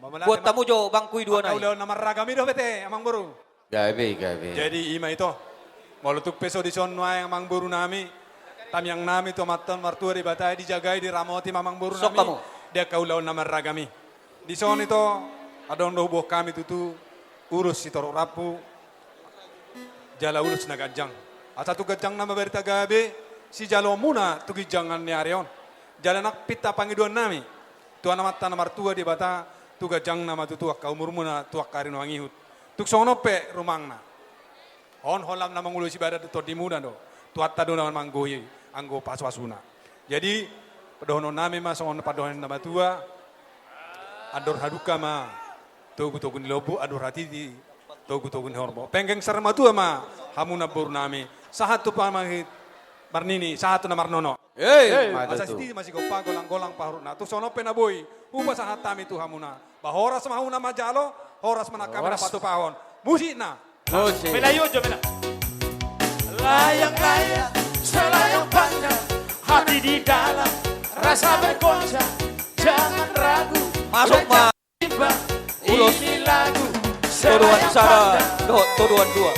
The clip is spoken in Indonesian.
Buat tamu jo bangkui dua nai. Udah nama ragami do bete amang boru. Gabe. Jadi ima itu. Malutuk peso di son nuai amang boru nami. Tam yang nami to matan martua di batai dijagai di ramoti mamang boru Sok nami. kamu. Dia kaulau nama ragami. Di son itu ada ondo buah kami tutu urus si torok rapu. Jala urus na gajang. Asa tu gajang nama berita gabe si jalo muna tu gijangan ni areon. Jala nak pita pangiduan nami. Tuan nama tanah martua di bata tu gajang nama tu tuak kau murmuna tuak karin wangihut. Tuk sono pe rumangna. On holam nama ngulu si badat to di muda do. Tuat tado nama manggohi anggo paswasuna. Jadi pedono nami ma songon padohan nama tua. Ador haduka ma. Togu lobu ador hati di togu horbo. Penggeng sarma tua ma hamuna bur nami. Sahatu pamahit Marnini, sahatu na Marnono. Masa siti masih gopa golang-golang pahruna. Tu sono pena boy. Upa sahat tami tu hamuna. Bahoras mahuna majalo, horas manakam na patu pahon. Musik na. Melayu jo mela. Layang-layang, selayang panjang, hati di dalam, rasa bergoncang, jangan ragu. Masuk ma. Ini lagu Toduan selayang Sara. panjang. Toduan dua.